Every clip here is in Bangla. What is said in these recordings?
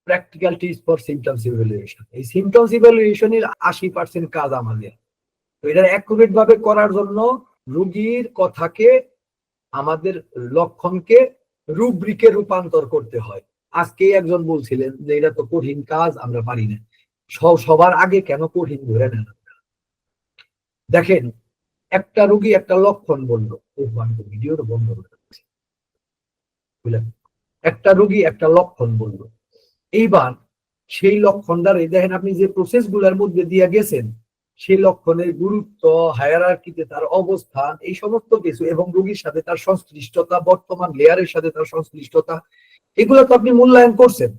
Practical tips for symptoms evaluation. এই সিমটমস ইভ্যালুয়েশনের 80% কাজ আমাদের। তো এটা অ্যাকুরেট ভাবে করার জন্য রোগীর কথাকে, আমাদের লক্ষণকে রুব্রিকে রূপান্তর করতে হয়। আজকে একজন বলছিলেন যে এটা তো কঠিন কাজ, আমরা পারি না। সবার আগে কেন কঠিন ধরে নেন? দেখেন, একটা রোগী একটা লক্ষণ বললো, ভিডিওটা বন্ধ করে বুঝলেন, একটা রোগী একটা লক্ষণ বললো। এইবার সেই লক্ষণটার দেখেন আপনি যে প্রসেস গুলার মধ্যে দিয়ে গেছেন, সেই লক্ষণের গুরুত্ব, হায়ারার্কিতে তার অবস্থান, এই সমস্ত কিছু, এবং রোগীর সাথে তার সংশ্লিষ্টতা, বর্তমান লেয়ারের সাথে তার সংশ্লিষ্টতা, এগুলো তো আপনি মূল্যায়ন করছেন।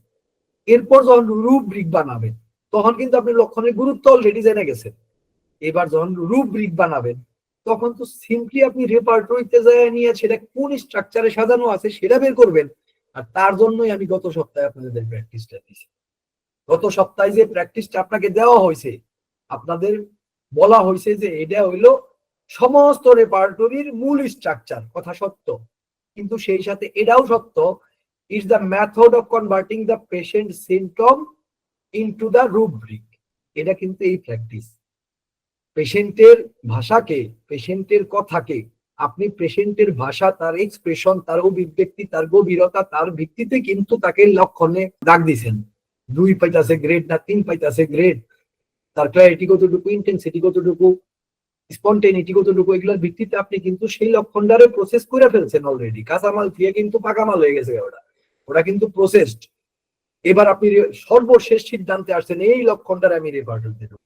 এরপর যখন রুব্রিক বানাবেন, তখন কিন্তু আপনি লক্ষণের গুরুত্ব অলরেডি জেনে গেছেন। এবার যখন রুব্রিক বানাবেন, তখন তো সিম্পলি আপনি রেপার্টরিতে যায় নিয়ে সেটা কোন স্ট্রাকচারে সাজানো আছে সেটা বের করবেন। আর তার জন্যই আমি গত সপ্তাহে আপনাদের প্র্যাকটিসটা দিয়েছি। গত সপ্তাহে যে প্র্যাকটিসটা আপনাকে দেওয়া হয়েছে, আপনাদের বলা হয়েছে যে এটা হইলো সমস্ত রেপার্টরির মূল স্ট্রাকচার, কথা সত্য, কিন্তু সেই সাথে এটাও সত্য, is the method of converting the patient symptom into the rubric. এটা কিন্তু এই প্র্যাকটিস। পেশেন্টের ভাষাকে, পেশেন্টের কথাকে আপনি পেশেন্টের ভাষা, তার এক্সপ্রেশন, তার অভিব্যক্তি, তার গভীরতা, তার ভিত্তিতে কিন্তু তাকে লক্ষণে দাগ দিছেন। 2 পাইতাছে গ্রেড না 3 পাইতাছে গ্রেড, তার ক্ল্যারিটি কতটুকু, ইন্টেন্সিটি কতটুকু, স্পন্টেনিটি কতটুকু, এগুলোর ভিত্তিতে আপনি কিন্তু সেই লক্ষণটারে প্রসেস করে ফেলছেন অলরেডি। কাঁচামাল দিয়ে কিন্তু পাকামাল হয়ে গেছে, ওটা কিন্তু প্রসেসড। এবার আপনি সর্বশেষ সিদ্ধান্তে আসছেন এই লক্ষণটারে আমি রেপার্টরিতে ঢুকাবো।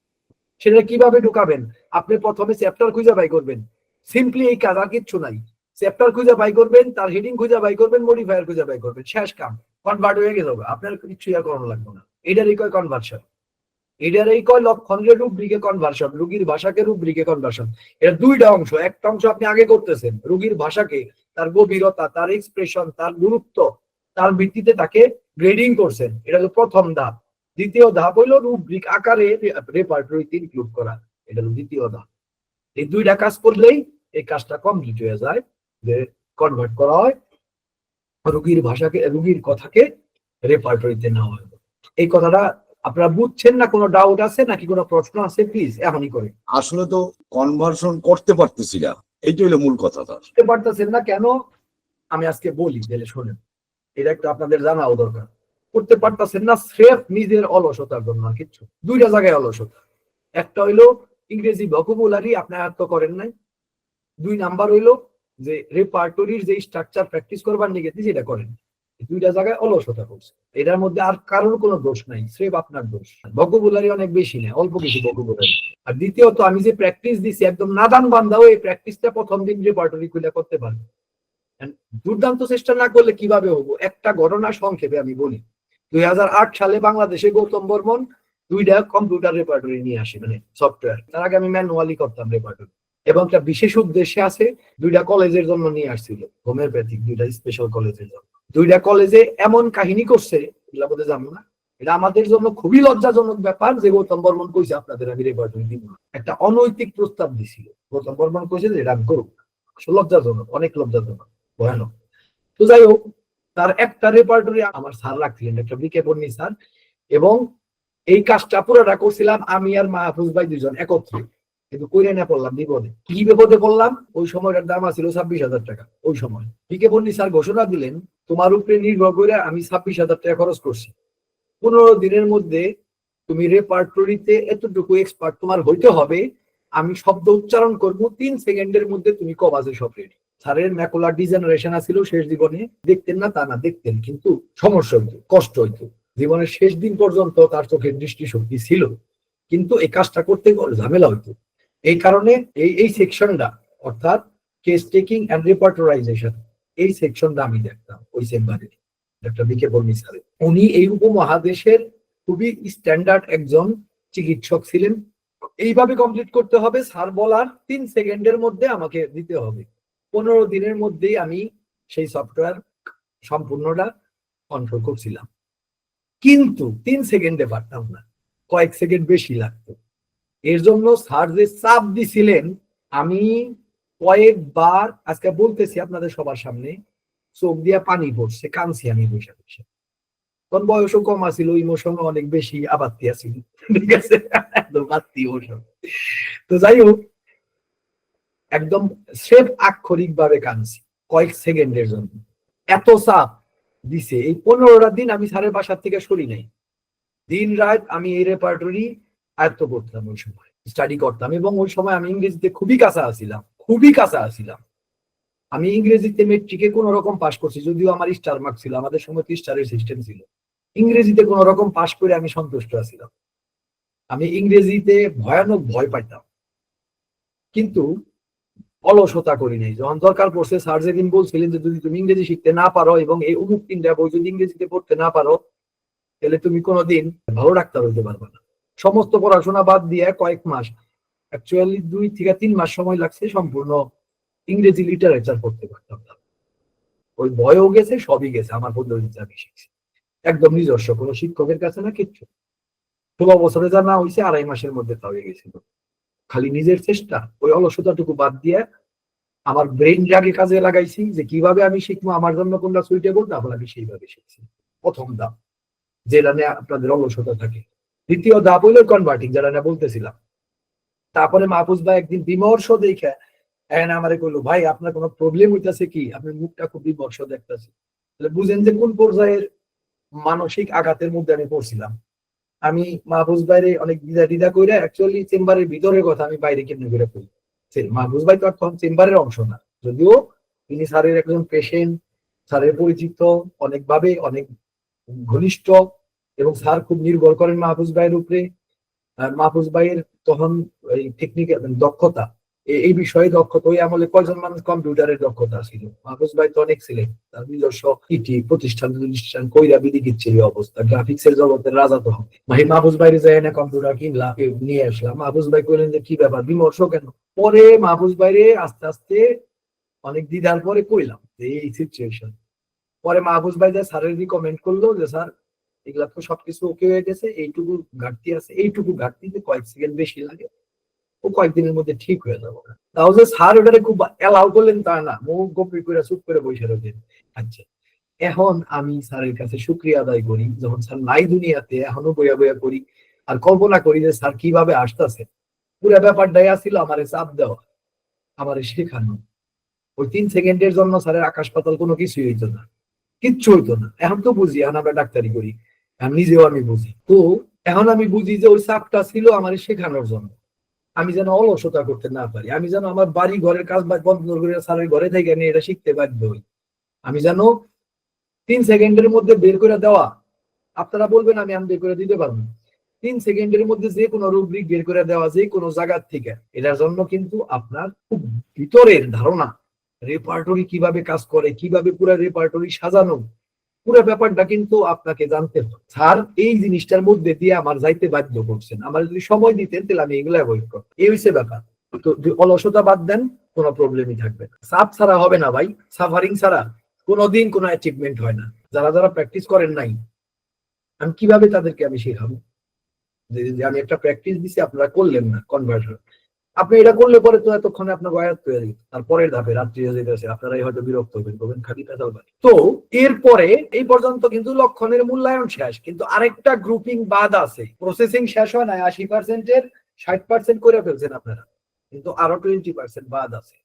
সেটা কিভাবে ঢুকাবেন? আপনি প্রথমে চ্যাপ্টার খুঁজে বাই করবেন, সিম্পলি এই কাজ, আর কিচ্ছু নাই। চ্যাপ্টার খুঁজে বাই করবেন, তার হেডিং খুঁজে বাই করবেন, মডিফায়ার খুঁজে বাই করবেন, শেষ কাম, কনভার্ট হয়ে গেল। আপনার কিছু ইয়া করানো লাগবে না। এটারই কয় কনভার্সন, এটারই কয় লক্ষণের রুব্রিকে কনভার্সন, রোগীর ভাষাকে রুব্রিকে কনভার্সন। এটা দুইটা অংশ। একটা অংশ আপনি আগে করতেছেন, রোগীর ভাষাকে, তার গভীরতা, তার এক্সপ্রেশন, তার গুরুত্ব, তার ভিত্তিতে তাকে গ্রেডিং করছেন, এটা হলো প্রথম ধাপ। দ্বিতীয় ধাপ হইলো রুব্রিক আকারে রেপার্টরিতে ইনক্লুড করা, এটা হলো দ্বিতীয় ধাপ। এই দুইটা কাজ করলেই এই কাজটা কমপ্লিট হয়ে যায়, যে কনভার্ট করা হয় রোগীর ভাষাকে, রোগীর কথাকে রেপার্টরিতে নেওয়া হয়। এই কথাটা আপনারা বুঝছেন না? কোনো ডাউট আছে নাকি, কোনো প্রশ্ন আছে? প্লিজ এখনই করে। আসলে তো কনভার্সন করতে পারতেছি না, এইটাই হলো মূল কথা। করতে পারতেছেন না কেন? আমি আজকে বলি, তাহলে শোনেন, এটা একটু আপনাদের জানাও দরকার। করতে পারতেছেন না স্রেফ নিজের অলসতার জন্য, আর কিচ্ছু। দুইটা জায়গায় অলসতা। একটা হইলো ইংরেজি ভোকাবুলারি আপনি আয়ত্ত করেন নাই। 2 নাম্বার হইলো যে রেপার্টরির যে স্ট্রাকচার প্র্যাকটিস করবার নিয়ে গেছি সেটা করেন। দুইটা জায়গায় অলসতা করছে। এটার মধ্যে আর কারোর কোনো দোষ নাই, স্রেফ আপনার দোষ। ভোকাবুলারি অনেক বেশি না, অল্প কিছু ভোকাবুলারি। আর দ্বিতীয়ত, আমি যে প্র্যাকটিস দিছি, একদম নাদান বান্ধাও এই প্র্যাকটিসটা প্রথম দিন রেপার্টরি খুলে করতে পারবে। দুর্দান্ত চেষ্টা না করলে কিভাবে হবো? একটা ঘটনা সংক্ষেপে আমি বলি। 2008 সালে বাংলাদেশে গৌতম বর্মন 2টা কম্পিউটার রেপার্টরি নিয়ে আসে, মানে সফটওয়্যার। তার আগে আমি ম্যানুয়ালি করতাম রেপার্টরি, এবং একটা বিশেষ উদ্দেশ্যে আছে। 2টা কলেজের জন্য নিয়ে আসছিল, হোমিওপ্যাথিক 2টা স্পেশাল কলেজের জন্য। 2টা কলেজে এমন কাহিনী করছে, এগুলা বলতে জানো না। এটা আমাদের জন্য খুবই লজ্জাজনক ব্যাপার যে গৌতম বর্মন কইছে আপনাদের আমি রেপার্টরি দিব না। একটা অনৈতিক প্রস্তাব দিছিল গৌতম বর্মন, কইছে যে এটা করুক। লজ্জাজনক, অনেক লজ্জাজনক, ভয়ানক। তো যাই হোক, তার একটা রেপার্টরি আমার স্যার রাখছিলেন, একটা বিকে বন্নি স্যার, এবং এই কাজটা পুরোটা করছিলাম আমি আর মাহফুজ ভাই দুজন একত্রে। কিন্তু কইরে না পড়লাম বিপদে। কি বিপদে পড়লাম? ওই সময়টার দাম ছিল 26,000 টাকা। ওই সময় বিকে বন্নি স্যার ঘোষণা দিলেন, তোমার উপরে নির্ভর করে আমি 26,000 টাকা খরচ করছি। 15 দিনের মধ্যে তুমি রেপার্টরিতে এতটুকু এক্সপার্ট তোমার হইতে হবে, আমি শব্দ উচ্চারণ করবো 3 সেকেন্ডের মধ্যে তুমি কবাজে সব রেডি। স্যারের ম্যাকুলার ডিজেনারেশন ছিল শেষ জীবনে, দেখতেন না তা না, দেখতেন, কিন্তু সমস্যা হইতো, কষ্ট হইতো। জীবনের শেষ দিন পর্যন্ত তার চোখের দৃষ্টিশক্তি ছিল, কিন্তু এই কাজটা করতে ঝামেলা হইতো। এই কারণে এই সেকশনটা, অর্থাৎ কেস টেকিং এন্ড রেপার্টরাইজেশন, এই সেকশনটা আমি দেখতাম ওই চেম্বারে। ডক্টর বিকে বর্মী স্যার, উনি এই উপমহাদেশের খুবই স্ট্যান্ডার্ড একজন চিকিৎসক ছিলেন। এইভাবে কমপ্লিট করতে হবে, স্যার বলার 3 সেকেন্ডের মধ্যে আমাকে দিতে হবে। 15 দিনের মধ্যেই আমি সেই সফটওয়্যার সম্পূর্ণটা কন্ট্রোল করছিলাম, কিন্তু 3 সেকেন্ডে পারতাম না, কয়েক সেকেন্ড বেশি লাগতো। এর জন্য স্যার যে চাপ দিছিলেন, আমি কয়েকবার আজকে বলতেছি আপনাদের সবার সামনে, চোখ দিয়ে পানি পড়ছে, কাঁদছি আমি বসে বসে। তখন বয়সও কম আছিল, ইমোশন অনেক বেশি আবাত্তি আছিল, ঠিক আছে, একদম আত্মীয় ইমোশন। তো যাই হোক, একদম স্রেফ আক্ষরিক ভাবে কাঁদছি কয়েক সেকেন্ডের জন্য। এত চাপ দিছে, এই 15টা দিন আমি স্যারের বাসার থেকে সরি নাই। দিন রাত আমি এই রেপার্টরি আয়ত্ত করতাম, ওই সময় স্টাডি করতাম, এবং ওই সময় আমি ইংরেজিতে খুবই কাঁচা আছিলাম, খুবই কাঁচা আছিলাম। আমি ইংরেজিতে মেট্রিকে কোন রকম পাশ করছি, যদিও আমার স্টার মার্ক ছিল, আমাদের সময় স্টারের সিস্টেম ছিল। ইংরেজিতে কোন রকম পাশ করে আমি সন্তুষ্ট আছিলাম। আমি ইংরেজিতে ভয়ানক ভয় পাইতাম, কিন্তু অলসতা করি নাই। যখন দরকার পড়ছে, স্যার যেদিন বলছিলেন যে যদি তুমি ইংরেজি শিখতে না পারো এবং এই অমুক 3টা বই যদি ইংরেজিতে পড়তে না পারো, তাহলে তুমি কোনোদিন ভালো ডাক্তার হইতে পারবে না। সমস্ত পড়াশোনা বাদ দিয়ে কয়েক মাস, অ্যাকচুয়ালি 2 থেকে 3 মাস সময় লাগছে সম্পূর্ণ ইংরেজি লিটারেচার পড়তে পারতাম না। ওই ভয়ও গেছে, সবই গেছে, আমার পদ্ধতিতে আমি শিখছি একদম নিজস্ব, কোনো শিক্ষকের কাছে না, কিচ্ছু। 16 বছরে যা না হয়েছে 2.5 মাসের মধ্যে তা হয়ে গেছিল। খালি নিজের চেষ্টা, ওই অলসতাটুকু বাদ দিয়ে আমার ব্রেন জাগে কাজে লাগাইছি যে কিভাবে আমি শিখবো, আমার জন্য কোনটা সুইটেবল, তাহলে আমি সেইভাবে শিখছি। প্রথম ধাপ, যেটা নিয়ে আপনাদের অলসতা থাকে। দ্বিতীয় ধাপ হইলো কনভার্টিং, যেটা নিয়ে বলতেছিলাম। তারপরে মাহফুজ ভাই একদিন বিমর্ষ দেখে আমারে কইলো, ভাই আপনার কোনো প্রবলেম হইতাছে কি, আপনার মুখটা খুব বিমর্ষ দেখতেছি। তাহলে বুঝেন যে কোন পর্যায়ের মানসিক আঘাতের মধ্যে আমি পড়ছিলাম। আমি মাহফুজ ভাইরে অনেক দ্বিধা কইরা অ্যাকচুয়ালি চেম্বারের ভিতরের কথা আমি বাইরে কেমনে করে কই। মাহফুজ ভাই তো এখন চেম্বারের অংশ না, যদিও তিনি স্যারের একজন পেশেন্ট, স্যারের পরিচিত অনেকভাবে, অনেক ঘনিষ্ঠ, এবং স্যার খুব নির্ভর করেন মাহফুজ ভাইয়ের উপরে। মাহফুজ ভাইয়ের তখন এই টেকনিক্যাল দক্ষতা, এই বিষয়ে দক্ষতা, ওই আমলে কয়জন মানুষ কম্পিউটারের দক্ষতা ছিল, মাহফুজ ভাই তো অনেক ছিলেন। তার নিজস্ব ইটি প্রতিষ্ঠান কইরা বিদিকিচ্ছে এই অবস্থা, গ্রাফিক্স এর জগতের রাজা তো হবে। মাহফুজ ভাইয়ের যাই না কম্পিউটার কিনলাম, নিয়ে আসলাম। মাহফুজ ভাই কইলেন যে কি ব্যাপার, বিমর্ষ কেন? পরে মাহফুজ ভাইরে আস্তে আস্তে অনেক দ্বিধার পরে কইলাম যে এই সিচুয়েশন। পরে মাহফুজ ভাই যা স্যারের রিকমেন্ড করলো যে স্যার এগুলা তো সবকিছু ওকে হয়ে গেছে, এইটুকু ঘাটতি আছে, এইটুকু ঘাটতিতে কয়েক সেকেন্ড বেশি লাগে, ও কয়েকদিনের মধ্যে ঠিক হয়ে যাবো। তাহলে স্যার ওটারে খুব এলাও করলেন তা না, মুখ গোপি করে চুপ করে বসে রয়েছেন। আচ্ছা, এখন আমি স্যারের কাছে শুকরিয়া আদায় করি, যখন স্যার নাই দুনিয়াতে, এখনো বইয়া বইয়া করি আর কল্পনা করি যে স্যার কিভাবে আসতেছে। পুরো ব্যাপারটাই আসছিল আমারে চাপ দেওয়া, আমারে শেখানো। ওই 3 সেকেন্ডের জন্য স্যারের আকাশ পাতাল কোনো কিছুই হইতো না, কিচ্ছু হইতো না। এখন তো বুঝি, এখন আমরা ডাক্তারি করি, এখন নিজেও আমি বুঝি। তো এখন আমি বুঝি যে ওই চাপটা ছিল আমার শেখানোর জন্য, আমি যেন অলসতা করতে না পারি, আমি যেন আমার বাড়ি ঘরের কাজ বন্ধ করে স্যারের ঘরে থেকে আমি এটা শিখতে বাধ্য হই। আমি যেন 3 সেকেন্ডের মধ্যে বের করে দেওয়া, আপনারা বলবেন আমি বের করে দিতে পারবো, 3 সেকেন্ডের মধ্যে যে কোনো রুব্রিক বের করে দেওয়া, যে কোনো জায়গার থেকে, এটার জন্য কিন্তু আপনার খুব ভিতরের ধারণা, রেপার্টরি কিভাবে কাজ করে, কিভাবে পুরো রেপার্টরি সাজানো, পুরো ব্যাপারটা কিন্তু আপনাকে জানতে হবে। স্যার এই জিনিসটার মধ্যে দিয়ে আমার যাইতে বাধ্য করছেন, আমার যদি সময় দিতেন তাহলে আমি এগুলো অ্যাভয়েড করতাম। এই হচ্ছে ব্যাপার। তো অলসতা বাদ দেন, কোনো প্রবলেমই থাকবে না। চাপ ছাড়া হবে না ভাই, সাফারিং ছাড়া কোনোদিন কোনো অ্যাচিভমেন্ট হয় না। যারা যারা প্র্যাকটিস করেন নাই, আমি কিভাবে তাদেরকে আমি শেখাবো যে আমি একটা প্র্যাকটিস দিছি, আপনারা করলেন না কনভার্সন। আপনি এটা করলে পরে তো এতক্ষণে আপনার বয়াত হয়ে যাবে, তারপরের ধাপে রাত্রি হয়ে যেতেছে, আপনারাই হয়তো বিরক্ত হবেন, বলবেন খালি পেতাল বাড়ি। তো এরপরে এই পর্যন্ত কিন্তু লক্ষণের মূল্যায়ন শেষ, কিন্তু আরেকটা গ্রুপিং বাদ আছে। প্রসেসিং শেষ হয় না, 80%-এর 60% করে ফেলছেন আপনারা, কিন্তু আরো 20% বাদ আছে।